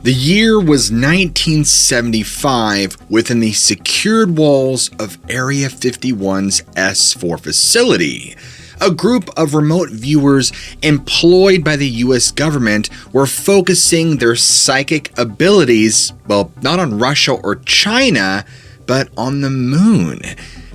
The year was 1975 within the secured walls of Area 51's S4 facility. A group of remote viewers employed by the US government were focusing their psychic abilities, well, not on Russia or China, but on the moon.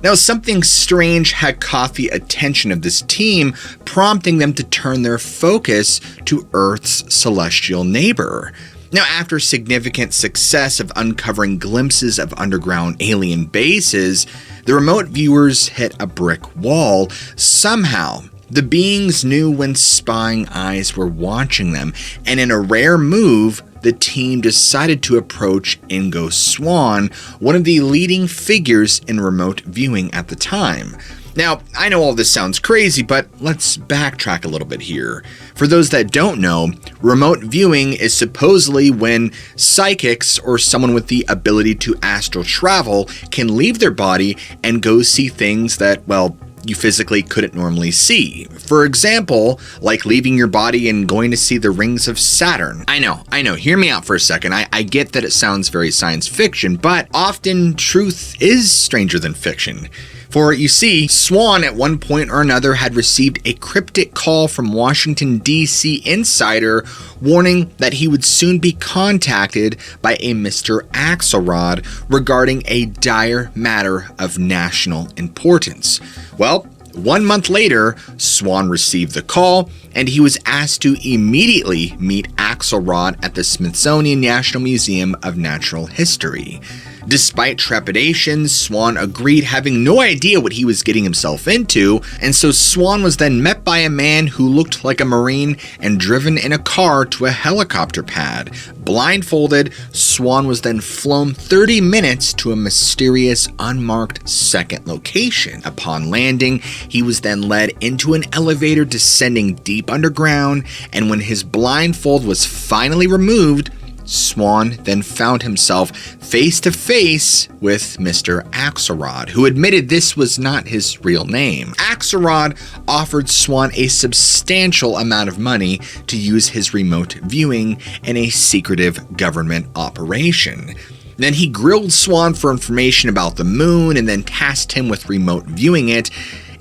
Now, something strange had caught the attention of this team, prompting them to turn their focus to Earth's celestial neighbor. Now, after significant success of uncovering glimpses of underground alien bases, the remote viewers hit a brick wall. Somehow, the beings knew when spying eyes were watching them, and in a rare move, the team decided to approach Ingo Swan, one of the leading figures in remote viewing at the time. Now, I know all this sounds crazy, but let's backtrack a little bit here. For those that don't know, remote viewing is supposedly when psychics or someone with the ability to astral travel can leave their body and go see things that, well, you physically couldn't normally see. For example, like leaving your body and going to see the rings of Saturn. I know, hear me out for a second. I get that it sounds very science fiction, but often truth is stranger than fiction. For you see, Swan at one point or another had received a cryptic call from Washington, D.C. insider warning that he would soon be contacted by a Mr. Axelrod regarding a dire matter of national importance. Well, 1 month later, Swan received the call, and he was asked to immediately meet Axelrod at the Smithsonian National Museum of Natural History. Despite trepidation, Swan agreed, having no idea what he was getting himself into, and so Swan was then met by a man who looked like a Marine and driven in a car to a helicopter pad. Blindfolded, Swan was then flown 30 minutes to a mysterious, unmarked second location. Upon landing, he was then led into an elevator descending deep underground, and when his blindfold was finally removed, Swan then found himself face to face with Mr. Axelrod, who admitted this was not his real name. Axelrod offered Swan a substantial amount of money to use his remote viewing in a secretive government operation. Then he grilled Swan for information about the moon and then tasked him with remote viewing it,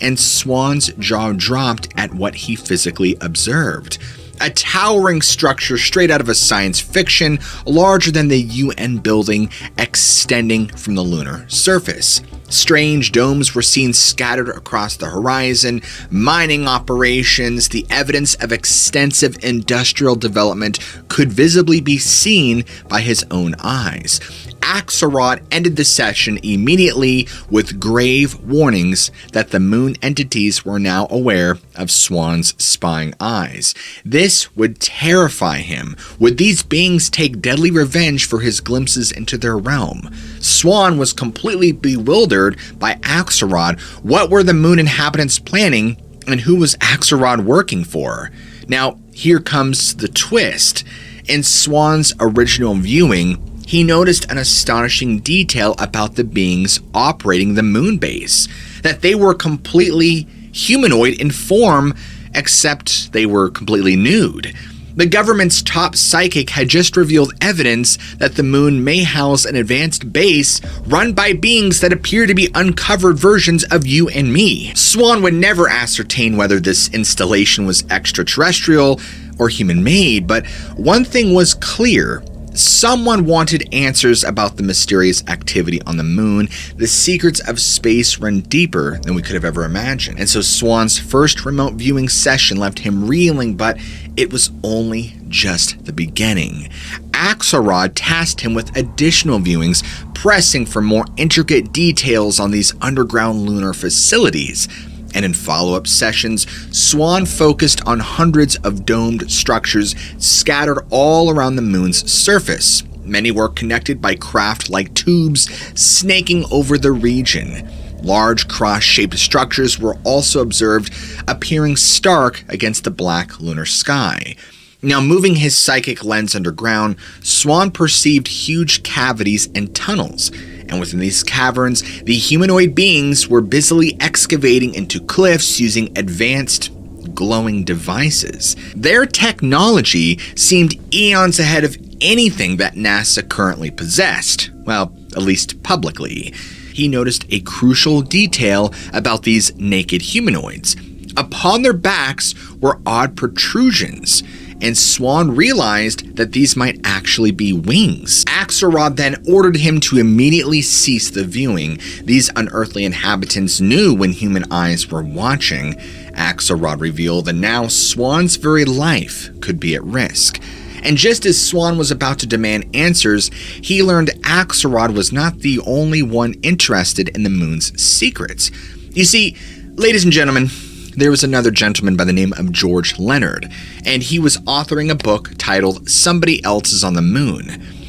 and Swan's jaw dropped at what he physically observed. A towering structure straight out of a science fiction, larger than the UN building, extending from the lunar surface. Strange domes were seen scattered across the horizon, mining operations, the evidence of extensive industrial development could visibly be seen by his own eyes. Axelrod ended the session immediately with grave warnings that the moon entities were now aware of Swan's spying eyes. This would terrify him. Would these beings take deadly revenge for his glimpses into their realm? Swan was completely bewildered by Axelrod. What were the moon inhabitants planning, and who was Axelrod working for? Now, here comes the twist. In Swan's original viewing, he noticed an astonishing detail about the beings operating the moon base, that they were completely humanoid in form, except they were completely nude. The government's top psychic had just revealed evidence that the moon may house an advanced base run by beings that appear to be uncovered versions of you and me. Swan would never ascertain whether this installation was extraterrestrial or human-made, but one thing was clear. Someone wanted answers about the mysterious activity on the moon. The secrets of space run deeper than we could have ever imagined. And so Swan's first remote viewing session left him reeling, but it was only just the beginning. Axelrod tasked him with additional viewings, pressing for more intricate details on these underground lunar facilities. And in follow-up sessions, Swan focused on hundreds of domed structures scattered all around the moon's surface. Many were connected by craft-like tubes snaking over the region. Large cross-shaped structures were also observed, appearing stark against the black lunar sky. Now, moving his psychic lens underground, Swan perceived huge cavities and tunnels. And within these caverns, the humanoid beings were busily excavating into cliffs using advanced glowing devices. Their technology seemed eons ahead of anything that NASA currently possessed. Well, at least publicly. He noticed a crucial detail about these naked humanoids. Upon their backs were odd protrusions, and Swan realized that these might actually be wings. Axelrod then ordered him to immediately cease the viewing. These unearthly inhabitants knew when human eyes were watching. Axelrod revealed that now Swan's very life could be at risk. And just as Swan was about to demand answers, he learned Axelrod was not the only one interested in the moon's secrets. You see, ladies and gentlemen, there was another gentleman by the name of George Leonard, and he was authoring a book titled Somebody Else is on the Moon.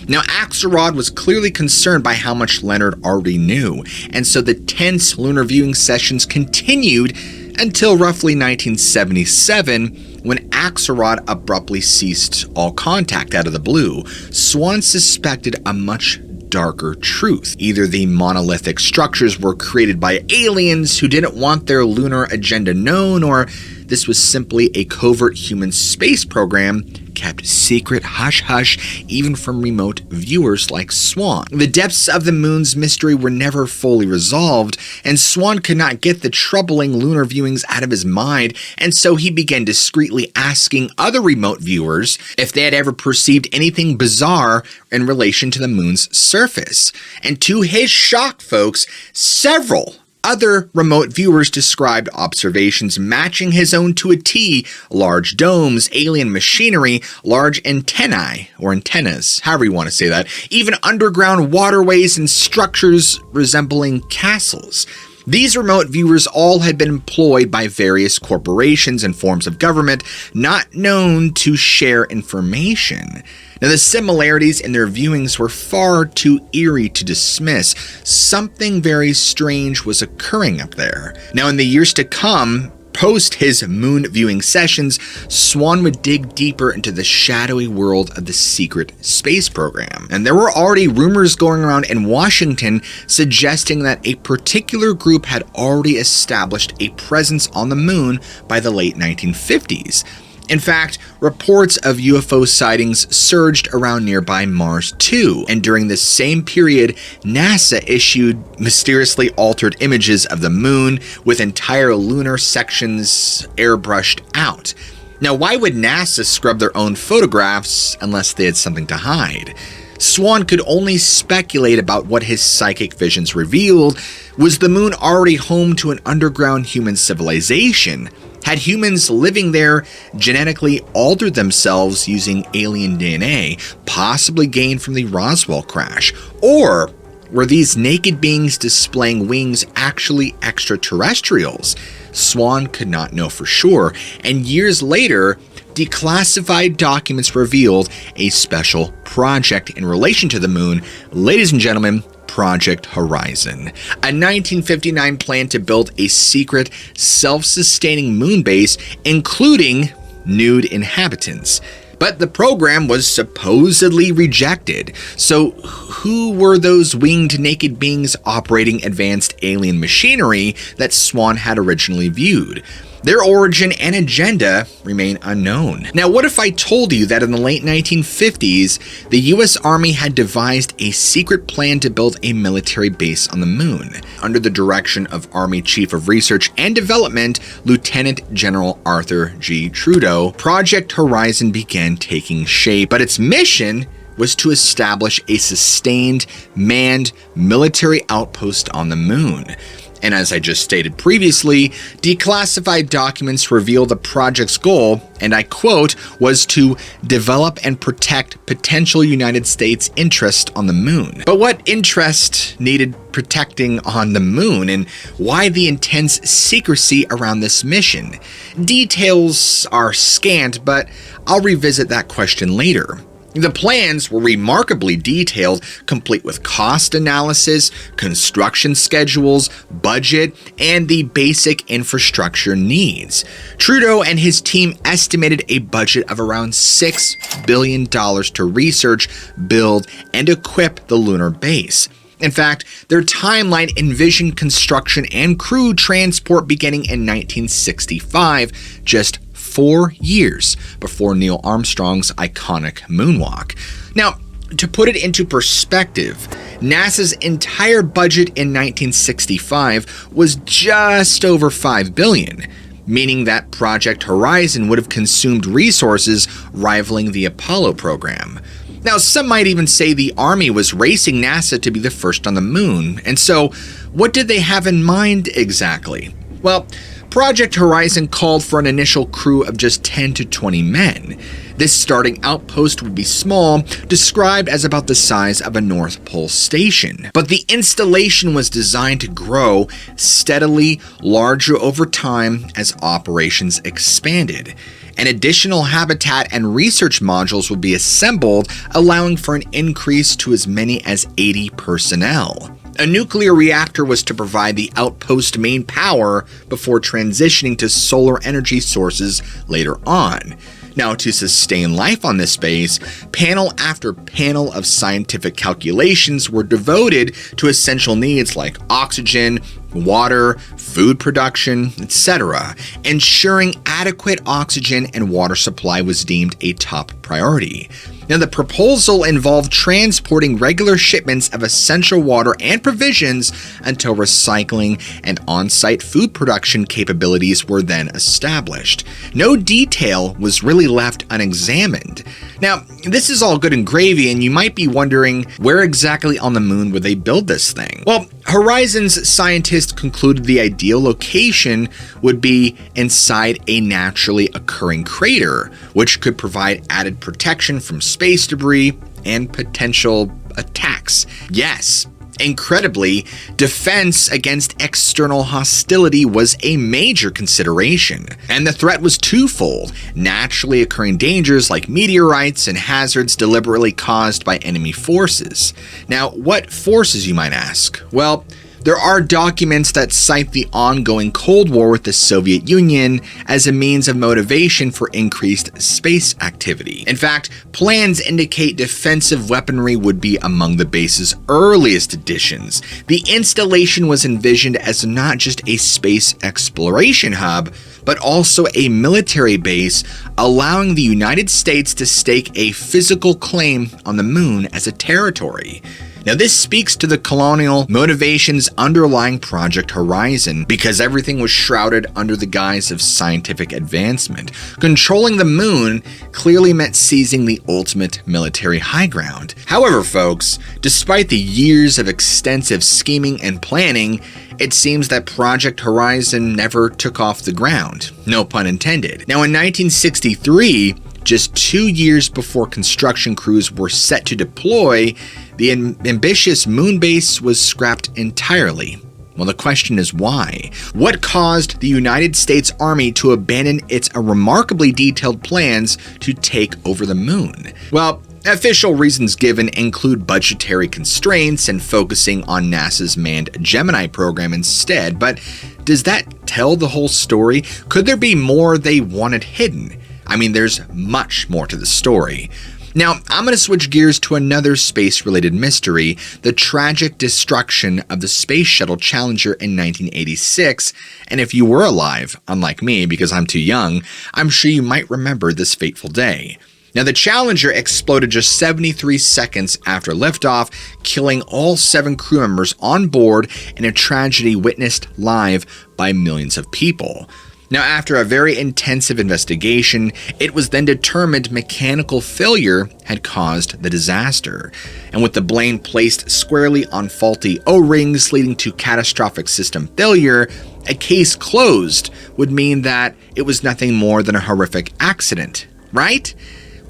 Now, Axelrod was clearly concerned by how much Leonard already knew, and so the tense lunar viewing sessions continued until roughly 1977, when Axelrod abruptly ceased all contact out of the blue. Swan suspected a much darker truth. Either the monolithic structures were created by aliens who didn't want their lunar agenda known, or this was simply a covert human space program kept secret, hush-hush, even from remote viewers like Swan. The depths of the moon's mystery were never fully resolved, and Swan could not get the troubling lunar viewings out of his mind, and so he began discreetly asking other remote viewers if they had ever perceived anything bizarre in relation to the moon's surface. And to his shock, folks, several other remote viewers described observations matching his own to a T: large domes, alien machinery, large antennae, or antennas, however you want to say that, even underground waterways and structures resembling castles. These remote viewers all had been employed by various corporations and forms of government not known to share information. Now, the similarities in their viewings were far too eerie to dismiss. Something very strange was occurring up there. Now, in the years to come, post his moon viewing sessions, Swan would dig deeper into the shadowy world of the secret space program. And there were already rumors going around in Washington suggesting that a particular group had already established a presence on the moon by the late 1950s. In fact, reports of UFO sightings surged around nearby Mars too, and during this same period, NASA issued mysteriously altered images of the moon with entire lunar sections airbrushed out. Now, why would NASA scrub their own photographs unless they had something to hide? Swan could only speculate about what his psychic visions revealed. Was the moon already home to an underground human civilization? Had humans living there genetically altered themselves using alien DNA, possibly gained from the Roswell crash? Or were these naked beings displaying wings actually extraterrestrials? Swan could not know for sure, and years later, declassified documents revealed a special project in relation to the moon. Ladies and gentlemen, Project Horizon, a 1959 plan to build a secret, self-sustaining moon base, including nude inhabitants. But the program was supposedly rejected. So who were those winged naked beings operating advanced alien machinery that Swan had originally viewed? Their origin and agenda remain unknown. Now, what if I told you that in the late 1950s, the US Army had devised a secret plan to build a military base on the moon? Under the direction of Army Chief of Research and Development, Lieutenant General Arthur G. Trudeau, Project Horizon began taking shape, but its mission was to establish a sustained, manned military outpost on the moon. And as I just stated previously, declassified documents reveal the project's goal, and I quote, was to develop and protect potential United States interest on the moon. But what interest needed protecting on the moon, and why the intense secrecy around this mission? Details are scant, but I'll revisit that question later. The plans were remarkably detailed, complete with cost analysis, construction schedules, budget, and the basic infrastructure needs. Trudeau and his team estimated a budget of around $6 billion to research, build, and equip the lunar base. In fact, their timeline envisioned construction and crew transport beginning in 1965, just 4 years before Neil Armstrong's iconic moonwalk. Now, to put it into perspective, NASA's entire budget in 1965 was just over $5 billion, meaning that Project Horizon would have consumed resources rivaling the Apollo program. Now, some might even say the Army was racing NASA to be the first on the moon, and so what did they have in mind exactly? Well, Project Horizon called for an initial crew of just 10 to 20 men. This starting outpost would be small, described as about the size of a North Pole station. But the installation was designed to grow steadily larger over time as operations expanded. An additional habitat and research modules would be assembled, allowing for an increase to as many as 80 personnel. A nuclear reactor was to provide the outpost main power before transitioning to solar energy sources later on. Now, to sustain life on this base, panel after panel of scientific calculations were devoted to essential needs like oxygen, water, food production, etc. Ensuring adequate oxygen and water supply was deemed a top priority. Now, the proposal involved transporting regular shipments of essential water and provisions until recycling and on-site food production capabilities were then established. No detail was really left unexamined. Now, this is all good and gravy, and you might be wondering, where exactly on the moon would they build this thing? Well, Horizon's scientists concluded the ideal location would be inside a naturally occurring crater, which could provide added protection from space debris and potential attacks. Yes, incredibly, defense against external hostility was a major consideration, and the threat was twofold: naturally occurring dangers like meteorites and hazards deliberately caused by enemy forces. Now, what forces, you might ask? Well, there are documents that cite the ongoing Cold War with the Soviet Union as a means of motivation for increased space activity. In fact, plans indicate defensive weaponry would be among the base's earliest additions. The installation was envisioned as not just a space exploration hub, but also a military base, allowing the United States to stake a physical claim on the moon as a territory. Now, this speaks to the colonial motivations underlying Project Horizon, because everything was shrouded under the guise of scientific advancement. Controlling the moon clearly meant seizing the ultimate military high ground. However, folks, despite the years of extensive scheming and planning, it seems that Project Horizon never took off the ground. No pun intended. Now, in 1963, just 2 years before construction crews were set to deploy, the ambitious moon base was scrapped entirely. Well, the question is why? What caused the United States Army to abandon its remarkably detailed plans to take over the moon? Well, official reasons given include budgetary constraints and focusing on NASA's manned Gemini program instead, but does that tell the whole story? Could there be more they wanted hidden? I mean, there's much more to the story. Now, I'm going to switch gears to another space-related mystery, the tragic destruction of the Space Shuttle Challenger in 1986, and if you were alive, unlike me because I'm too young, I'm sure you might remember this fateful day. Now, the Challenger exploded just 73 seconds after liftoff, killing all 7 crew members on board in a tragedy witnessed live by millions of people. Now, after a very intensive investigation, it was then determined mechanical failure had caused the disaster. And with the blame placed squarely on faulty O-rings leading to catastrophic system failure, a case closed would mean that it was nothing more than a horrific accident, right?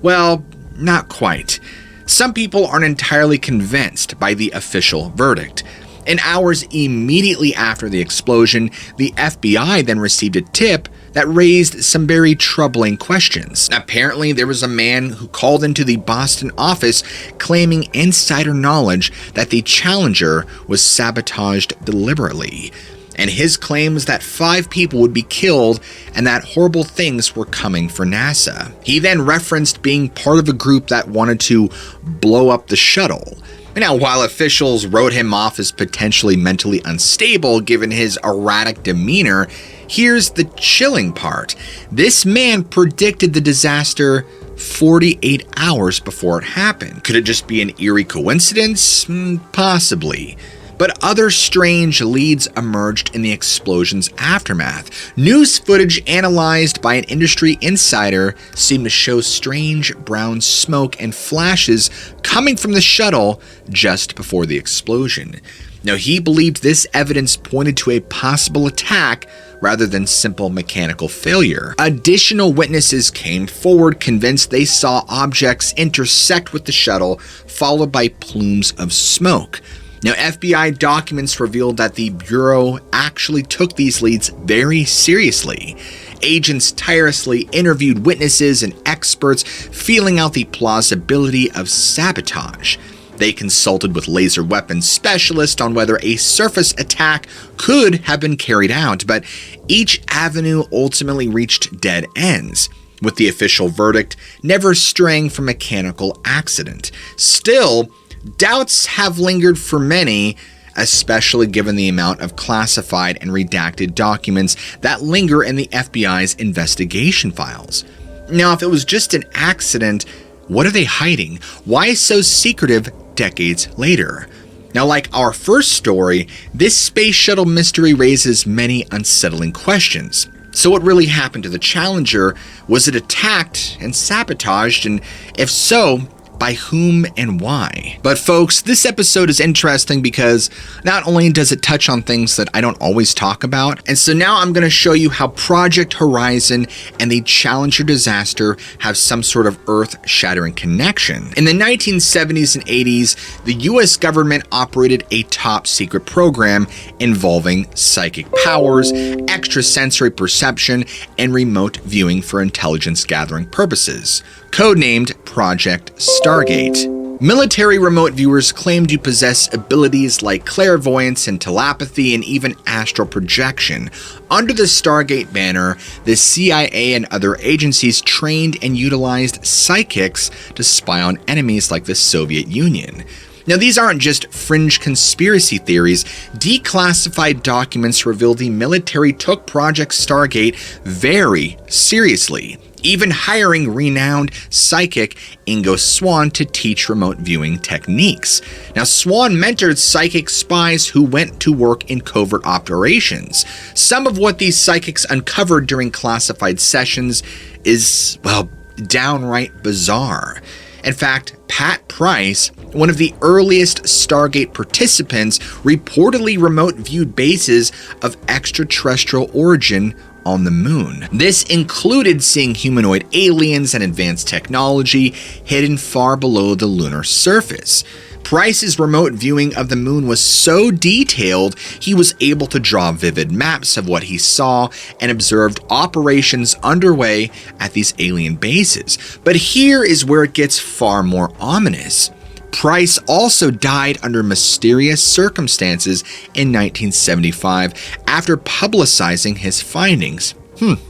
Well, not quite. Some people aren't entirely convinced by the official verdict. In hours immediately after the explosion, the FBI then received a tip that raised some very troubling questions. Apparently, there was a man who called into the Boston office claiming insider knowledge that the Challenger was sabotaged deliberately. And his claim was that 5 people would be killed and that horrible things were coming for NASA. He then referenced being part of a group that wanted to blow up the shuttle. Now, while officials wrote him off as potentially mentally unstable given his erratic demeanor, here's the chilling part. This man predicted the disaster 48 hours before it happened. Could it just be an eerie coincidence? Possibly. But other strange leads emerged in the explosion's aftermath. News footage analyzed by an industry insider seemed to show strange brown smoke and flashes coming from the shuttle just before the explosion. Now, he believed this evidence pointed to a possible attack rather than simple mechanical failure. Additional witnesses came forward convinced they saw objects intersect with the shuttle, followed by plumes of smoke. Now, FBI documents revealed that the Bureau actually took these leads very seriously. Agents tirelessly interviewed witnesses and experts, feeling out the plausibility of sabotage. They consulted with laser weapons specialists on whether a surface attack could have been carried out, but each avenue ultimately reached dead ends, with the official verdict never straying from mechanical accident. Still, doubts have lingered for many, especially given the amount of classified and redacted documents that linger in the FBI's investigation files. Now, if it was just an accident, what are they hiding? Why so secretive decades later? Now, like our first story, this space shuttle mystery raises many unsettling questions. So what really happened to the Challenger? Was it attacked and sabotaged? And if so, by whom and why? But folks, this episode is interesting because not only does it touch on things that I don't always talk about, and so now I'm going to show you how Project Horizon and the Challenger disaster have some sort of earth-shattering connection. In the 1970s and 80s, the US government operated a top-secret program involving psychic powers, extrasensory perception, and remote viewing for intelligence-gathering purposes, codenamed Project Stargate. Military remote viewers claimed to possess abilities like clairvoyance and telepathy and even astral projection. Under the Stargate banner, the CIA and other agencies trained and utilized psychics to spy on enemies like the Soviet Union. Now, these aren't just fringe conspiracy theories. Declassified documents reveal the military took Project Stargate very seriously, even hiring renowned psychic Ingo Swan to teach remote viewing techniques. Now, Swan mentored psychic spies who went to work in covert operations. Some of what these psychics uncovered during classified sessions is, well, downright bizarre. In fact, Pat Price, one of the earliest Stargate participants, reportedly remote viewed bases of extraterrestrial origin on the moon. This included seeing humanoid aliens and advanced technology hidden far below the lunar surface. Price's remote viewing of the moon was so detailed, he was able to draw vivid maps of what he saw and observed operations underway at these alien bases. But here is where it gets far more ominous. Price also died under mysterious circumstances in 1975 after publicizing his findings.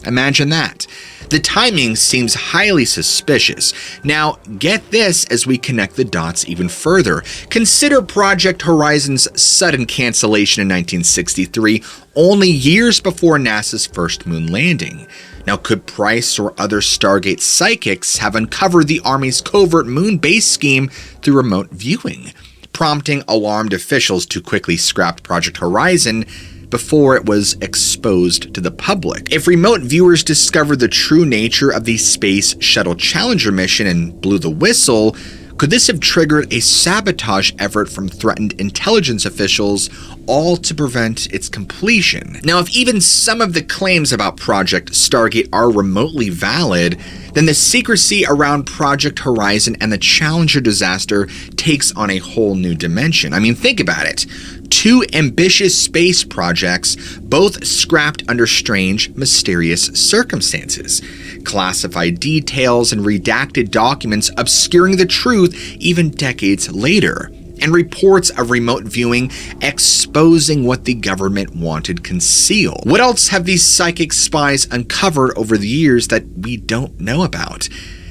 Imagine that. The timing seems highly suspicious. Now, get this as we connect the dots even further. Consider Project Horizon's sudden cancellation in 1963, only years before NASA's first moon landing. Now, could Price or other Stargate psychics have uncovered the Army's covert moon base scheme through remote viewing, prompting alarmed officials to quickly scrap Project Horizon before it was exposed to the public? If remote viewers discovered the true nature of the Space Shuttle Challenger mission and blew the whistle, could this have triggered a sabotage effort from threatened intelligence officials, all to prevent its completion? Now, if even some of the claims about Project Stargate are remotely valid, then the secrecy around Project Horizon and the Challenger disaster takes on a whole new dimension. I mean, think about it. 2 ambitious space projects, both scrapped under strange, mysterious circumstances. Classified details and redacted documents obscuring the truth even decades later. and reports of remote viewing exposing what the government wanted concealed. What else have these psychic spies uncovered over the years that we don't know about?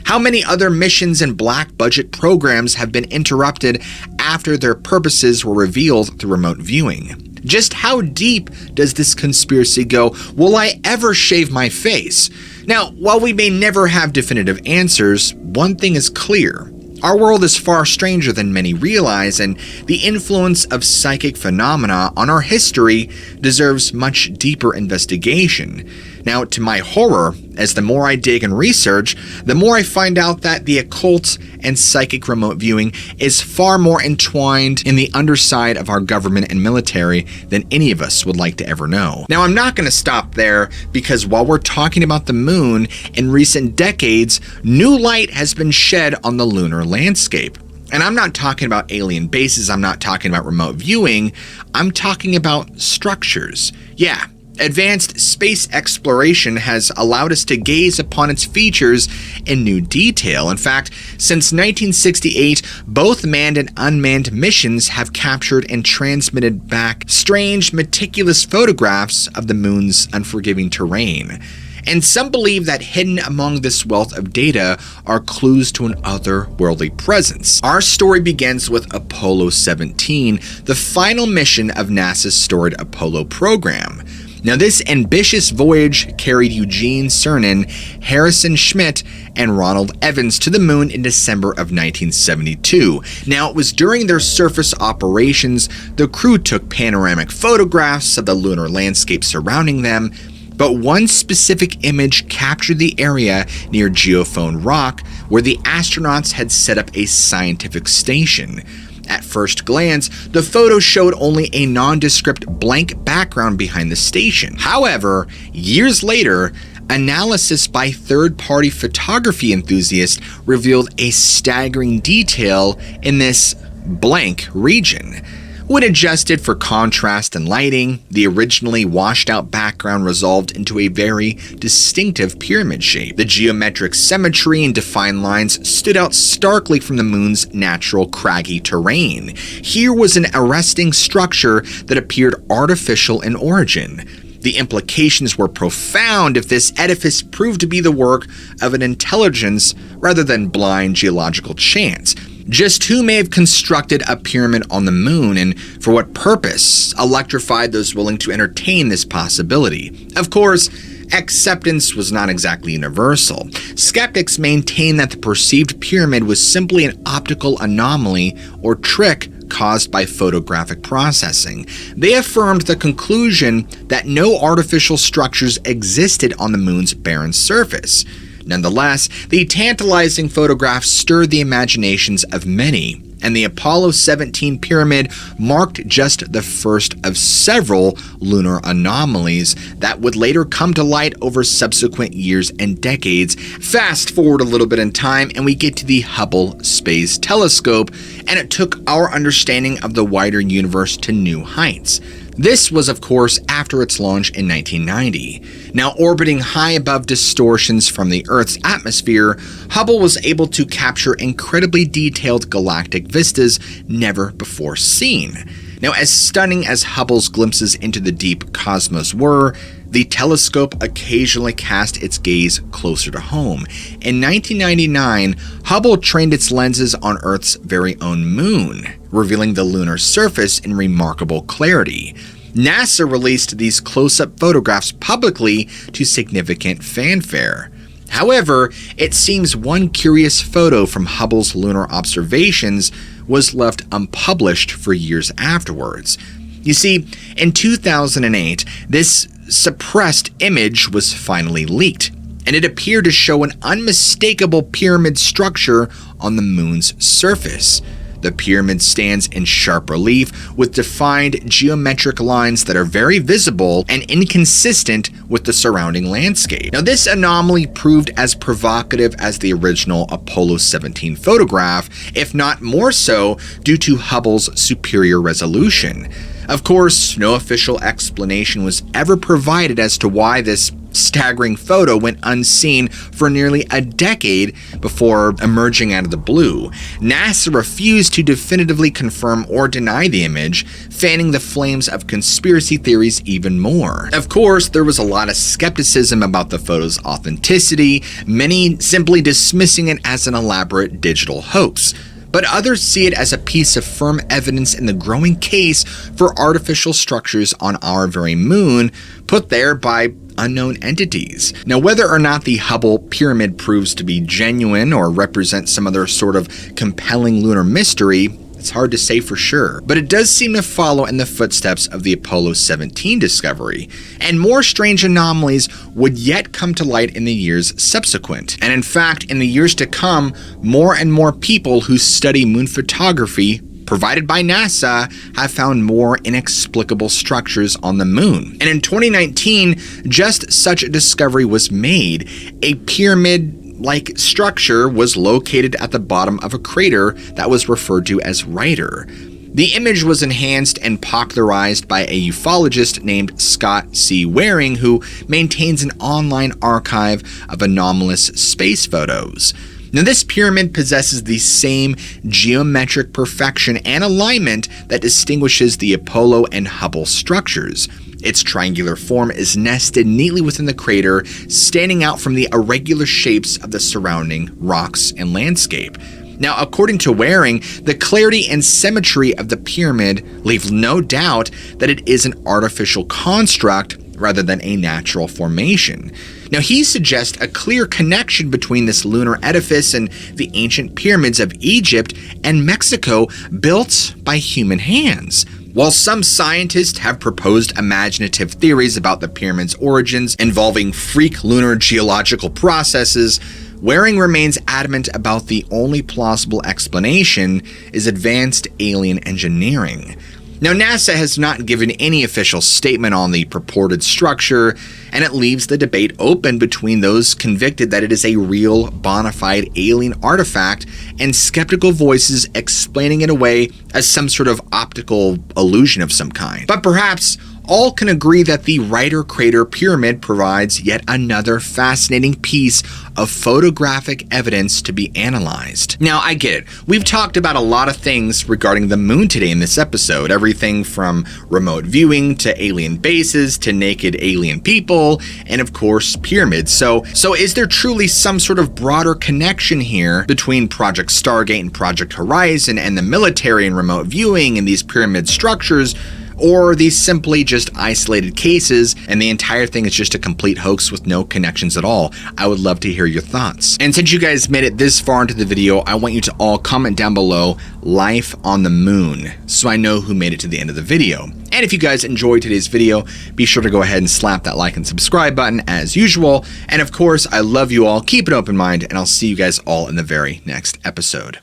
How many other missions and black budget programs have been interrupted after their purposes were revealed through remote viewing? Just how deep does this conspiracy go? Will I ever shave my face? Now, while we may never have definitive answers, one thing is clear. Our world is far stranger than many realize, and the influence of psychic phenomena on our history deserves much deeper investigation. Now, to my horror, as the more I dig and research, the more I find out that the occult and psychic remote viewing is far more entwined in the underside of our government and military than any of us would like to ever know. Now, I'm not going to stop there, because while we're talking about the moon, in recent decades, new light has been shed on the lunar landscape. And I'm not talking about alien bases, I'm not talking about remote viewing, I'm talking about structures. Yeah. Advanced space exploration has allowed us to gaze upon its features in new detail. In fact, since 1968, both manned and unmanned missions have captured and transmitted back strange, meticulous photographs of the moon's unforgiving terrain. And some believe that hidden among this wealth of data are clues to an otherworldly presence. Our story begins with Apollo 17, the final mission of NASA's storied Apollo program. Now, this ambitious voyage carried Eugene Cernan, Harrison Schmitt, and Ronald Evans to the moon in December of 1972. Now, it was during their surface operations, the crew took panoramic photographs of the lunar landscape surrounding them, but one specific image captured the area near Geophone Rock, where the astronauts had set up a scientific station. At first glance, the photo showed only a nondescript blank background behind the station. However, years later, analysis by third-party photography enthusiasts revealed a staggering detail in this blank region. When adjusted for contrast and lighting, the originally washed-out background resolved into a very distinctive pyramid shape. The geometric symmetry and defined lines stood out starkly from the moon's natural craggy terrain. Here was an arresting structure that appeared artificial in origin. The implications were profound if this edifice proved to be the work of an intelligence rather than blind geological chance. Just who may have constructed a pyramid on the moon, and for what purpose, electrified those willing to entertain this possibility. Of course, acceptance was not exactly universal. Skeptics maintained that the perceived pyramid was simply an optical anomaly or trick caused by photographic processing. They affirmed the conclusion that no artificial structures existed on the moon's barren surface. Nonetheless, the tantalizing photographs stirred the imaginations of many, and the Apollo 17 pyramid marked just the first of several lunar anomalies that would later come to light over subsequent years and decades. Fast forward a little bit in time, and we get to the Hubble Space Telescope, and it took our understanding of the wider universe to new heights. This was, of course, after its launch in 1990. Now, orbiting high above distortions from the Earth's atmosphere, Hubble was able to capture incredibly detailed galactic vistas never before seen. Now, as stunning as Hubble's glimpses into the deep cosmos were, the telescope occasionally cast its gaze closer to home. In 1999, Hubble trained its lenses on Earth's very own moon, revealing the lunar surface in remarkable clarity. NASA released these close-up photographs publicly to significant fanfare. However, it seems one curious photo from Hubble's lunar observations was left unpublished for years afterwards. You see, in 2008, this suppressed image was finally leaked, and it appeared to show an unmistakable pyramid structure on the moon's surface. The pyramid stands in sharp relief with defined geometric lines that are very visible and inconsistent with the surrounding landscape. Now, this anomaly proved as provocative as the original Apollo 17 photograph, if not more so due to Hubble's superior resolution. Of course, no official explanation was ever provided as to why this staggering photo went unseen for nearly a decade before emerging out of the blue. NASA refused to definitively confirm or deny the image, fanning the flames of conspiracy theories even more. Of course, there was a lot of skepticism about the photo's authenticity, many simply dismissing it as an elaborate digital hoax. But others see it as a piece of firm evidence in the growing case for artificial structures on our very moon, put there by unknown entities. Now, whether or not the Hubble pyramid proves to be genuine or represents some other sort of compelling lunar mystery, it's hard to say for sure, but it does seem to follow in the footsteps of the Apollo 17 discovery, and more strange anomalies would yet come to light in the years subsequent. And in fact, in the years to come, more and more people who study moon photography provided by NASA have found more inexplicable structures on the moon. And in 2019, just such a discovery was made. A pyramid-like structure was located at the bottom of a crater that was referred to as Ryder. The image was enhanced and popularized by a ufologist named Scott C. Waring, who maintains an online archive of anomalous space photos. Now, this pyramid possesses the same geometric perfection and alignment that distinguishes the Apollo and Hubble structures. Its triangular form is nested neatly within the crater, standing out from the irregular shapes of the surrounding rocks and landscape. Now, according to Waring, the clarity and symmetry of the pyramid leave no doubt that it is an artificial construct rather than a natural formation. Now, he suggests a clear connection between this lunar edifice and the ancient pyramids of Egypt and Mexico built by human hands. While some scientists have proposed imaginative theories about the pyramid's origins involving freak lunar geological processes, Waring remains adamant about the only plausible explanation is advanced alien engineering. Now, NASA has not given any official statement on the purported structure, and it leaves the debate open between those convicted that it is a real, bona fide alien artifact and skeptical voices explaining it away as some sort of optical illusion of some kind. But perhaps all can agree that the Ryder Crater Pyramid provides yet another fascinating piece of photographic evidence to be analyzed. Now, I get it. We've talked about a lot of things regarding the moon today in this episode. Everything from remote viewing to alien bases to naked alien people and, of course, pyramids. So is there truly some sort of broader connection here between Project Stargate and Project Horizon and the military and remote viewing and these pyramid structures? Or are these simply just isolated cases and the entire thing is just a complete hoax with no connections at all? I would love to hear your thoughts. And since you guys made it this far into the video, I want you to all comment down below life on the moon so I know who made it to the end of the video. And if you guys enjoyed today's video, be sure to go ahead and slap that like and subscribe button as usual. And of course, I love you all. Keep an open mind, and I'll see you guys all in the very next episode.